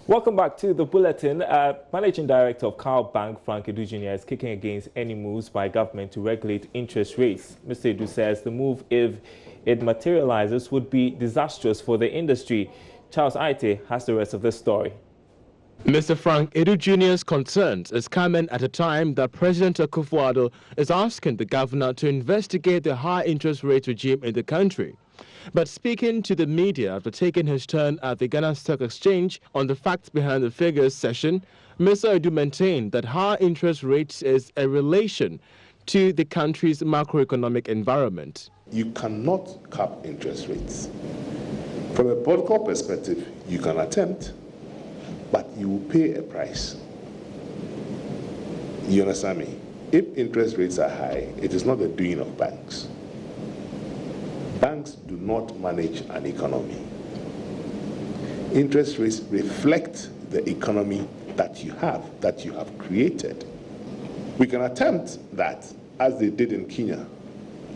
Welcome back to the bulletin. Managing Director of Carl Bank, Frank Edu Jr., is kicking against any moves by government to regulate interest rates. Mr. Edu says the move, if it materializes, would be disastrous for the industry. Charles Aite has the rest of the story. Mr. Frank Edu Jr.'s concerns is coming at a time that President Akufo-Addo is asking the governor to investigate the high interest rate regime in the country. But speaking to the media after taking his turn at the Ghana Stock Exchange on the facts behind the figures session, Mr. Edu maintained that high interest rates is a relation to the country's macroeconomic environment. You cannot cap interest rates. From a political perspective, you can attempt, but you will pay a price. You understand me? If interest rates are high, it is not the doing of banks. Banks do not manage an economy. Interest rates reflect the economy that you have created. We can attempt that, as they did in Kenya,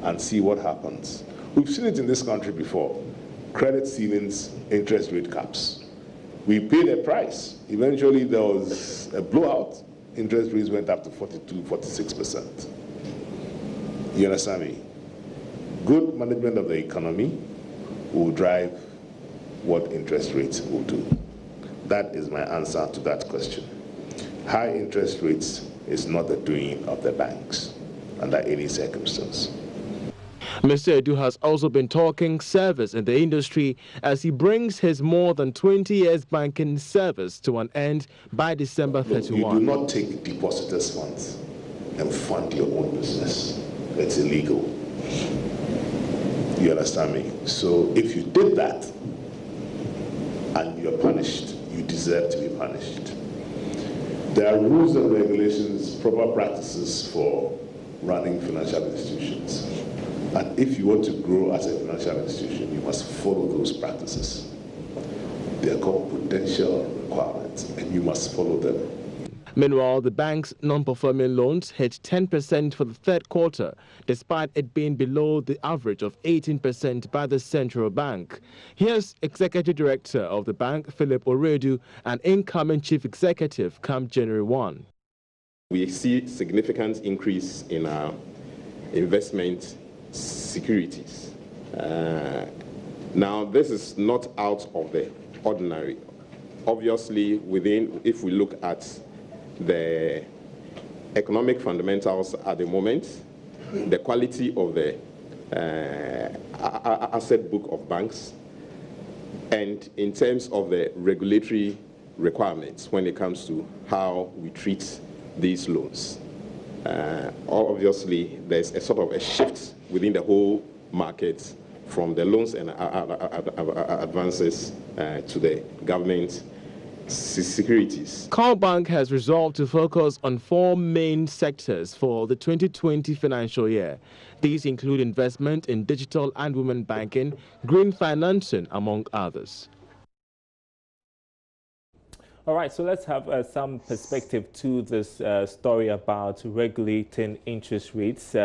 and see what happens. We've seen it in this country before. Credit ceilings, interest rate caps. We paid a price. Eventually, there was a blowout. Interest rates went up to 42, 46%. You understand me? Good management of the economy will drive what interest rates will do. That is my answer to that question. High interest rates is not the doing of the banks under any circumstance. Mr. Edu has also been talking service in the industry as he brings his more than 20 years banking service to an end by December 31. You do not take depositors' funds and fund your own business. It's illegal. You understand me? So if you did that and you're punished, you deserve to be punished. There are rules and regulations, proper practices for running financial institutions. And if you want to grow as a financial institution, you must follow those practices. They are called prudential requirements, and you must follow them. Meanwhile, the bank's non-performing loans hit 10% for the third quarter, despite it being below the average of 18% by the central bank. Here's Executive Director of the bank, Philip Oredu, and incoming Chief Executive come January 1. We see significant increase in our investment securities. Now, this is not out of the ordinary. Obviously, if we look at the economic fundamentals at the moment, the quality of the asset book of banks, and in terms of the regulatory requirements when it comes to how we treat these loans. Obviously, there's a sort of a shift within the whole market from the loans and advances to the government securities. Carl Bank has resolved to focus on 4 main sectors for the 2020 financial year. These include investment in digital and women banking, green financing, among others. All right, so let's have some perspective to this story about regulating interest rates.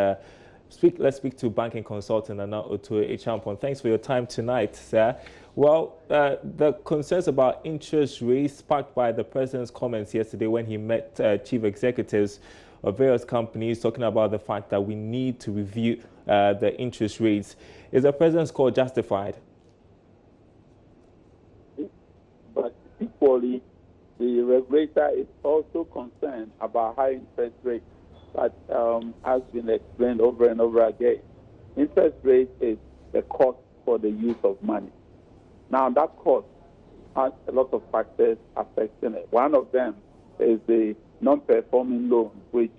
Let's speak to banking consultant Nana Otoe Echampon. Thanks for your time tonight, sir. Well, the concerns about interest rates sparked by the president's comments yesterday when he met chief executives of various companies talking about the fact that we need to review the interest rates. Is the president's call justified? But equally, the regulator is also concerned about high interest rates. But has been explained over and over again. Interest rate is the cost for the use of money. Now, that cost has a lot of factors affecting it. One of them is the non-performing loan, which,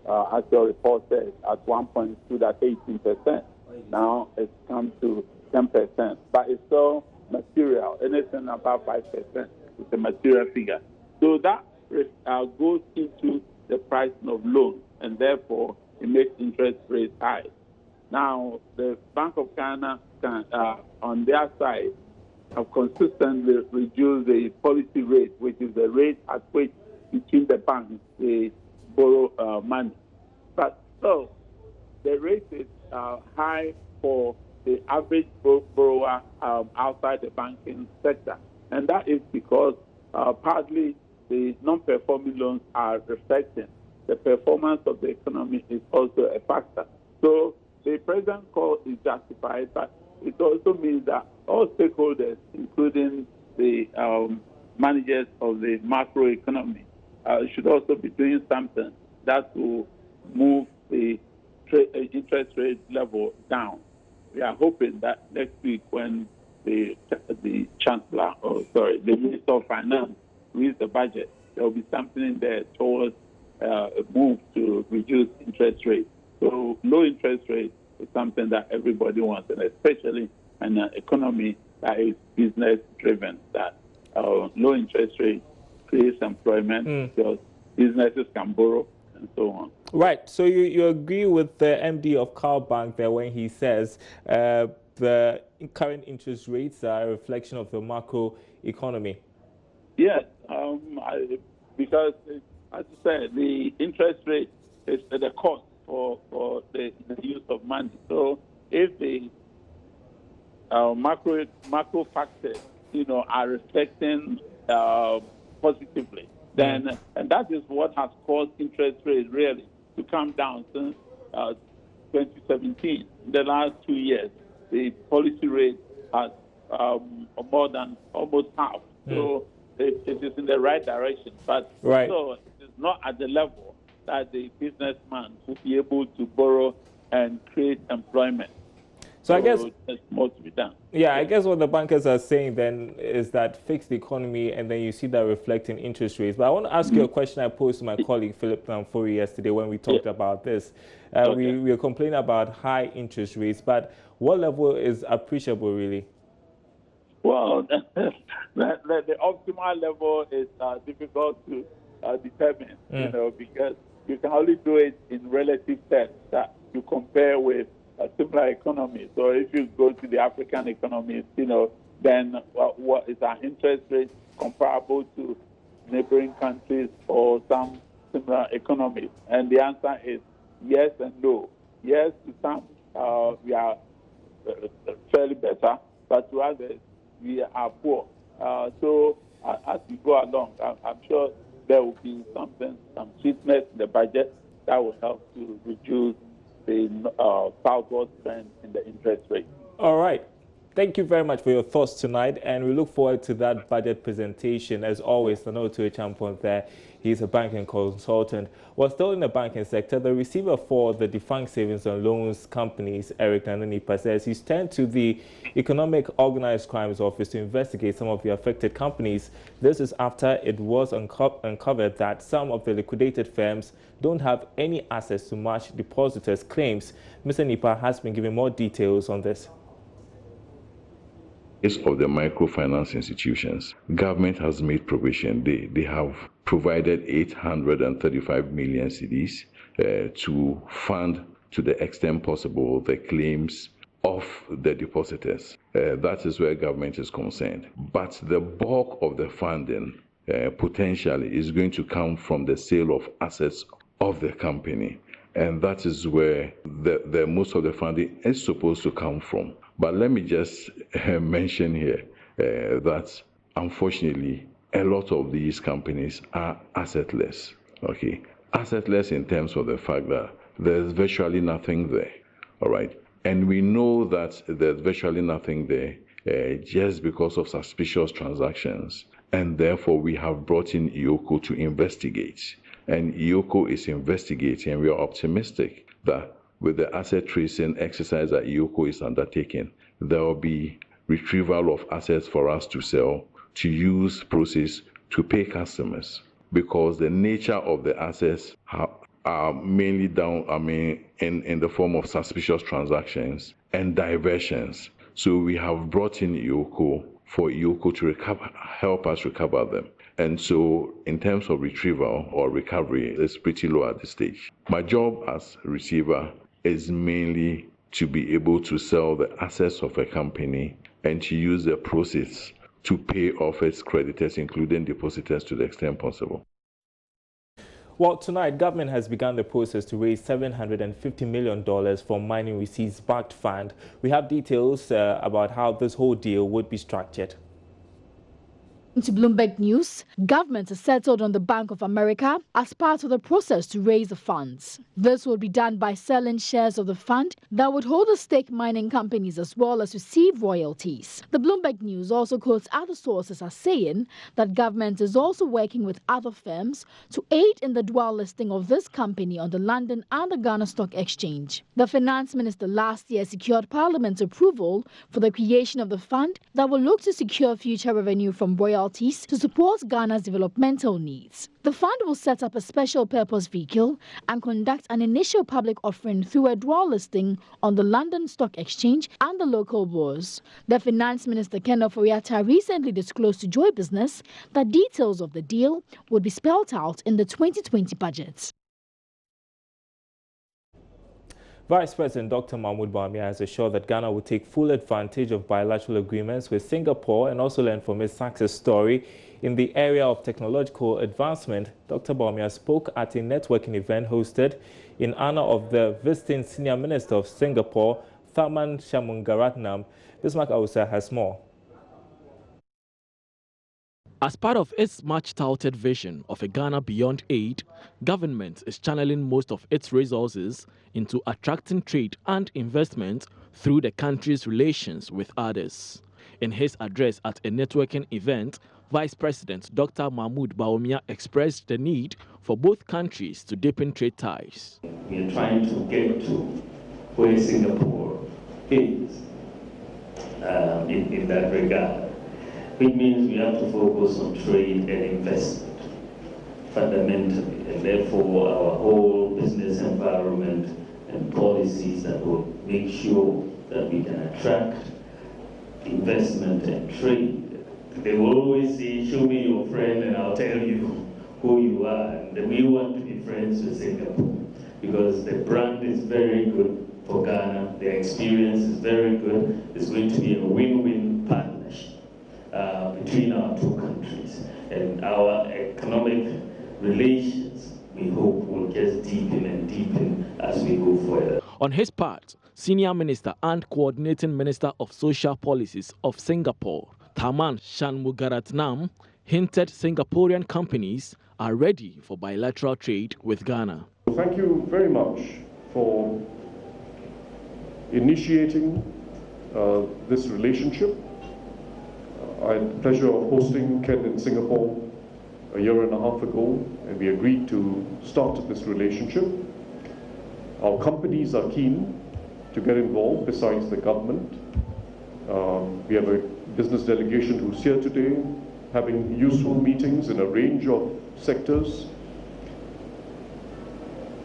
as your report says, at one point stood at 18%. Now it's come to 10%. But it's still material. Anything above 5% is a material figure. So that goes into the pricing of loans, and therefore it makes interest rates high. Now, the Bank of Ghana can, on their side, have consistently reduced the policy rate, which is the rate at which between the banks they borrow money. But still, the rate is high for the average borrower outside the banking sector. And that is because partly the non-performing loans are reflecting the performance of the economy is also a factor. So the president's call is justified, but it also means that all stakeholders, including the managers of the macroeconomy, should also be doing something that will move the interest rate level down. We are hoping that next week, when the chancellor, the Minister of Finance reads the budget, there will be something in there towards a move to reduce interest rates. So low interest rate is something that everybody wants, and especially in an economy that is business driven, that low interest rate creates employment because businesses can borrow and so on. Right. So you agree with the MD of Cal Bank there when he says the current interest rates are a reflection of the macro economy? Yes, because as you said, the interest rate is the cost for the use of money. So if the macro factors, are reflecting positively, then and that is what has caused interest rates really to come down since 2017. In the last 2 years, the policy rate has more than almost half. So it is in the right direction, but also it is not at the level that the businessman will be able to borrow and create employment. So I guess there's more to be done. Yeah, I guess what the bankers are saying then is that fix the economy, and then you see that reflecting interest rates. But I want to ask you a question I posed to my colleague Philip Namfori yesterday when we talked about this. We were complaining about high interest rates, but what level is appreciable really? Well, the optimal level is difficult to determine, because you can only do it in relative terms that you compare with a similar economy. So if you go to the African economies, then what is our interest rate comparable to neighboring countries or some similar economies? And the answer is yes and no. Yes, to some we are fairly better, but to others we are poor. So as we go along, I'm sure there will be some sweetness in the budget that will help to reduce the southward trend in the interest rate. All right. Thank you very much for your thoughts tonight, and we look forward to that budget presentation. As always, Sanotu Champon there, he's a banking consultant. While still in the banking sector, the receiver for the Defunct Savings and Loans companies, Eric Nanonipa, says he's turned to the Economic Organized Crimes Office to investigate some of the affected companies. This is after it was uncovered that some of the liquidated firms don't have any assets to match depositors' claims. Mr. Nipa has been giving more details on this. Of the microfinance institutions, government has made provision. They have provided 835 million cedis to fund, to the extent possible, the claims of the depositors. That is where government is concerned. But the bulk of the funding potentially is going to come from the sale of assets of the company. And that is where the most of the funding is supposed to come from. But let me just mention here that unfortunately, a lot of these companies are assetless. Okay, assetless in terms of the fact that there's virtually nothing there. All right, and we know that there's virtually nothing there just because of suspicious transactions, and therefore we have brought in EOCO to investigate. And EOCO is investigating, and we are optimistic that with the asset tracing exercise that EOCO is undertaking, there will be retrieval of assets for us to sell, to use proceeds to pay customers, because the nature of the assets are mainly in the form of suspicious transactions and diversions. So we have brought in EOCO for EOCO to help us recover them. And so in terms of retrieval or recovery, it's pretty low at this stage. My job as receiver is mainly to be able to sell the assets of a company and to use the proceeds to pay off its creditors, including depositors, to the extent possible. Well, tonight, government has begun the process to raise $750 million from mining receipts-backed fund. We have details about how this whole deal would be structured. To Bloomberg News, government has settled on the Bank of America as part of the process to raise the funds. This will be done by selling shares of the fund that would hold the stake mining companies as well as receive royalties. The Bloomberg News also quotes other sources as saying that government is also working with other firms to aid in the dual listing of this company on the London and the Ghana Stock Exchange. The finance minister last year secured Parliament's approval for the creation of the fund that will look to secure future revenue from royalties to support Ghana's developmental needs. The fund will set up a special purpose vehicle and conduct an initial public offering through a dual listing on the London Stock Exchange and the local bourse. The Finance Minister Kenneth Oriata recently disclosed to Joy Business that details of the deal would be spelled out in the 2020 budget. Vice President Dr. Mahmoud Bawumia has assured that Ghana will take full advantage of bilateral agreements with Singapore and also learn from its success story in the area of technological advancement. Dr. Bawumia spoke at a networking event hosted in honor of the visiting Senior Minister of Singapore, Tharman Shanmugaratnam. Bismarck Ausa has more. As part of its much-touted vision of a Ghana beyond aid, government is channeling most of its resources into attracting trade and investment through the country's relations with others. In his address at a networking event, Vice President Dr. Mahmoud Bawumia expressed the need for both countries to deepen trade ties. We are trying to get to where Singapore is in that regard. It means we have to focus on trade and investment fundamentally, and therefore our whole business environment and policies that will make sure that we can attract investment and trade. They will always say, show me your friend and I'll tell you who you are. And we want to be friends with Singapore because the brand is very good for Ghana. The experience is very good. It's going to be a win-win partnership between our two countries, and our economic relations, we hope, will just deepen and deepen as we go further. On his part, Senior Minister and Coordinating Minister of Social Policies of Singapore, Tharman Shanmugaratnam, hinted Singaporean companies are ready for bilateral trade with Ghana. Thank you very much for initiating this relationship. I had the pleasure of hosting Ken in Singapore a year and a half ago, and we agreed to start this relationship. Our companies are keen to get involved besides the government. We have a business delegation who's here today, having useful meetings in a range of sectors.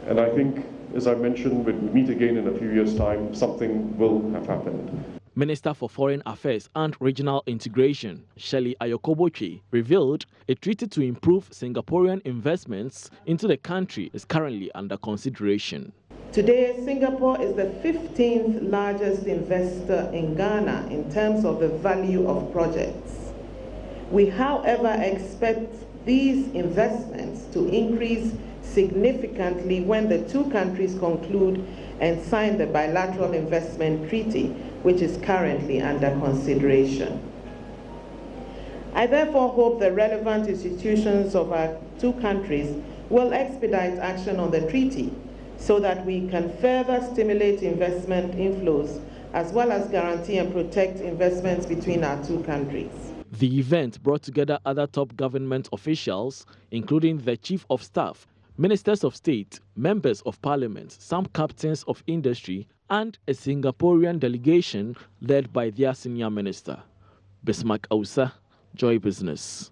And I think, as I mentioned, when we meet again in a few years' time, something will have happened. Minister for Foreign Affairs and Regional Integration, Shelley Ayokoboche, revealed a treaty to improve Singaporean investments into the country is currently under consideration. Today, Singapore is the 15th largest investor in Ghana in terms of the value of projects. We, however, expect these investments to increase significantly when the two countries conclude and sign the bilateral investment treaty, which is currently under consideration. I therefore hope the relevant institutions of our two countries will expedite action on the treaty so that we can further stimulate investment inflows as well as guarantee and protect investments between our two countries. The event brought together other top government officials, including the Chief of Staff, Ministers of State, Members of Parliament, some captains of industry, and a Singaporean delegation led by their senior minister. Bismarck Ausa, Joy Business.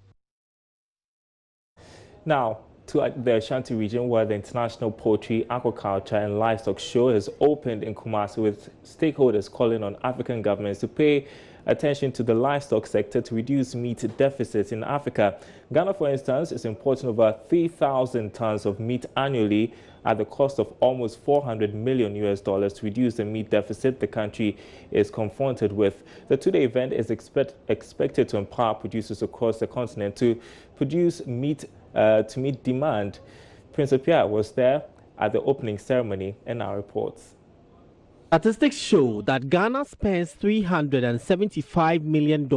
Now, to the Ashanti region, where the International Poultry, Aquaculture and Livestock Show has opened in Kumasi, with stakeholders calling on African governments to pay attention to the livestock sector to reduce meat deficits in Africa. Ghana, for instance, is importing over 3,000 tons of meat annually at the cost of almost $400 million to reduce the meat deficit the country is confronted with. The two-day event is expected to empower producers across the continent to produce meat to meet demand. Prince Apia was there at the opening ceremony and now reports. Statistics show that Ghana spends $375 million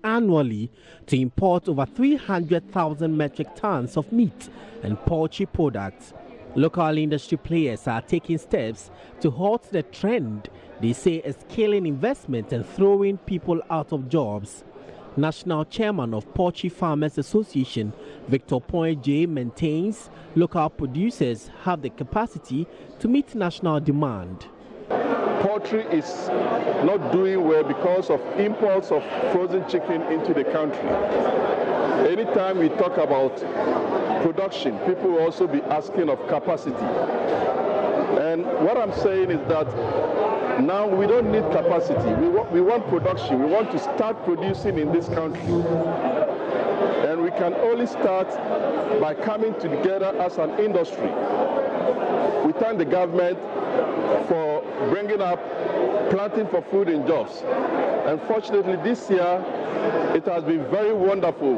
annually to import over 300,000 metric tons of meat and poultry products. Local industry players are taking steps to halt the trend they say is killing investment and throwing people out of jobs. National Chairman of Poultry Farmers Association, Victor Point maintains local producers have the capacity to meet national demand. Poultry is not doing well because of imports of frozen chicken into the country. Anytime we talk about production, people will also be asking of capacity. And what I'm saying is that now we don't need capacity. We want production. We want to start producing in this country. And we can only start by coming together as an industry. We thank the government for bringing up planting for food and jobs. Unfortunately, this year, it has been very wonderful.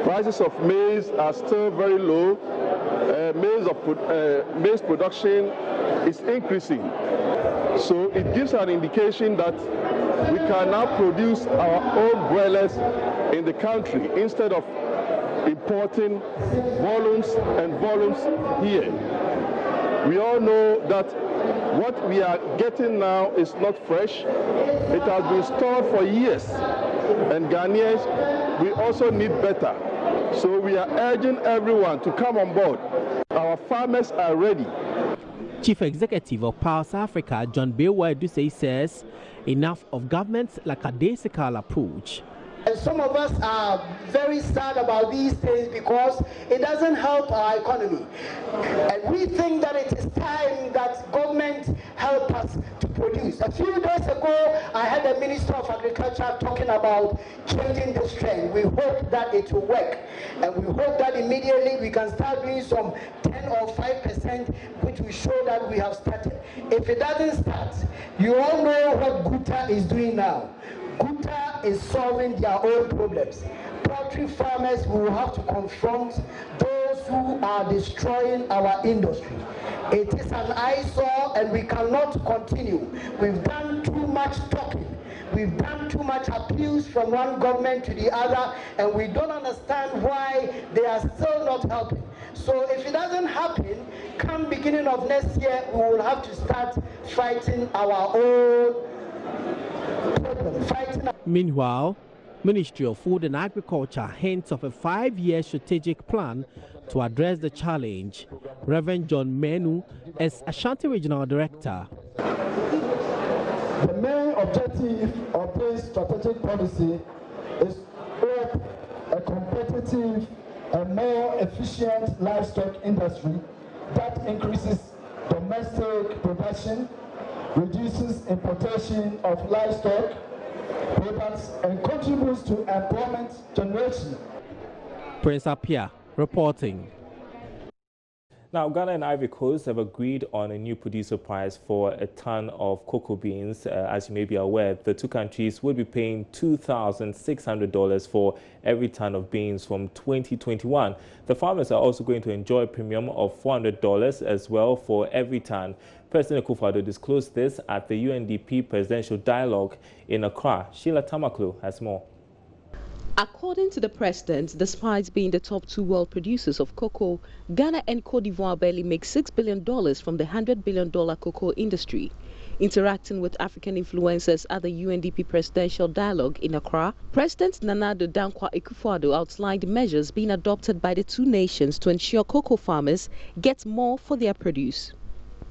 Prices of maize are still very low. Maize production is increasing. So it gives an indication that we can now produce our own broilers in the country instead of importing volumes and volumes here. We all know that what we are getting now is not fresh. It has been stored for years. And Ghanaians, we also need better. So we are urging everyone to come on board. Our farmers are ready. Chief Executive of Pulse Africa, John Bewa-Edusei, says enough of government's lackadaisical approach. And some of us are very sad about these things because it doesn't help our economy. And we think that it is time that government help us to produce. A few days ago, I had the Minister of Agriculture talking about changing this trend. We hope that it will work. And we hope that immediately we can start doing some 10 or 5%, which will show that we have started. If it doesn't start, you all know what Guta is doing now. Guta is solving their own problems. Poultry farmers will have to confront those who are destroying our industry. It is an eyesore and we cannot continue. We've done too much talking. We've done too much appeals from one government to the other, and we don't understand why they are still not helping. So if it doesn't happen, come beginning of next year, we will have to start fighting our own problem. Meanwhile, Ministry of Food and Agriculture hints of a 5-year strategic plan to address the challenge. Reverend John Menu is Ashanti Regional Director. The main objective of this strategic policy is to build a competitive and more efficient livestock industry that increases domestic production, reduces importation of livestock products, and contributes to employment generation. Prince Apia reporting. Now, Ghana and Ivory Coast have agreed on a new producer price for a ton of cocoa beans. As you may be aware, the two countries will be paying $2,600 for every ton of beans from 2021. The farmers are also going to enjoy a premium of $400 as well for every ton. President Akufo-Addo disclosed this at the UNDP Presidential Dialogue in Accra. Sheila Tamaklo has more. According to the president, despite being the top two world producers of cocoa, Ghana and Cote d'Ivoire barely make $6 billion from the $100 billion cocoa industry. Interacting with African influencers at the UNDP Presidential Dialogue in Accra, President Nana Addo Dankwa Akufo-Addo outlined measures being adopted by the two nations to ensure cocoa farmers get more for their produce.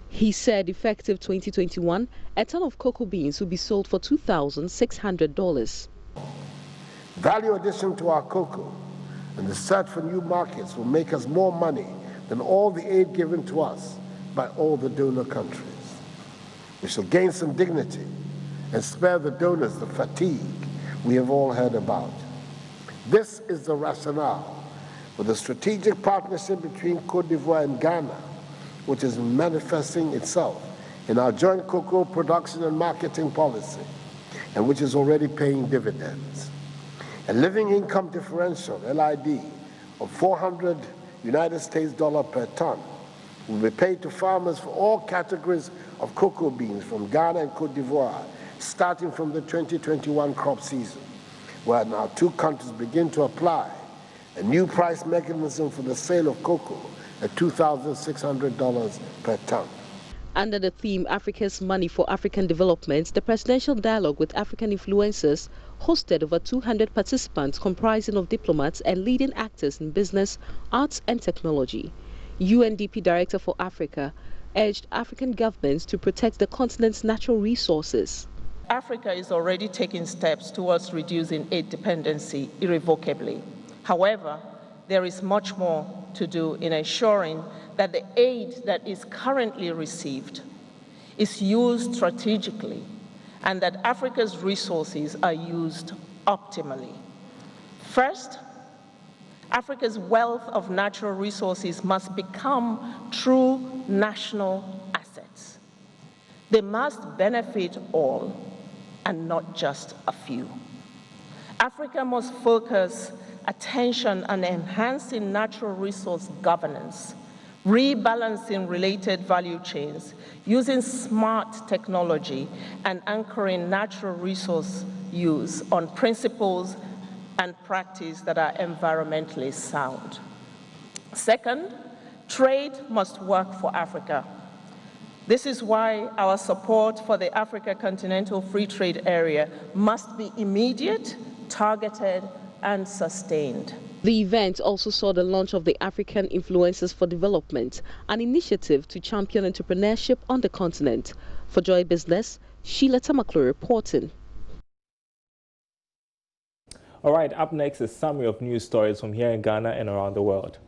He said effective 2021, a ton of cocoa beans will be sold for $2,600. Value addition to our cocoa and the search for new markets will make us more money than all the aid given to us by all the donor countries. We shall gain some dignity and spare the donors the fatigue we have all heard about. This is the rationale for the strategic partnership between Cote d'Ivoire and Ghana, which is manifesting itself in our joint cocoa production and marketing policy, and which is already paying dividends. A living income differential, LID, of $400 per ton will be paid to farmers for all categories of cocoa beans from Ghana and Cote d'Ivoire, starting from the 2021 crop season, where now two countries begin to apply a new price mechanism for the sale of cocoa at $2,600 per ton. Under the theme Africa's Money for African Development, the Presidential Dialogue with African Influencers hosted over 200 participants comprising of diplomats and leading actors in business, arts and technology. UNDP Director for Africa urged African governments to protect the continent's natural resources. Africa is already taking steps towards reducing aid dependency irrevocably. However, there is much more to do in ensuring that the aid that is currently received is used strategically and that Africa's resources are used optimally. First, Africa's wealth of natural resources must become true national assets. They must benefit all and not just a few. Africa must focus attention on enhancing natural resource governance, rebalancing related value chains, using smart technology, and anchoring natural resource use on principles and practice that are environmentally sound. Second, trade must work for Africa. This is why our support for the Africa Continental Free Trade Area must be immediate, targeted, and sustained. The event also saw the launch of the African Influencers for Development, an initiative to champion entrepreneurship on the continent. For Joy Business, Sheila Tamaklo reporting. All right, up next is a summary of news stories from here in Ghana and around the world.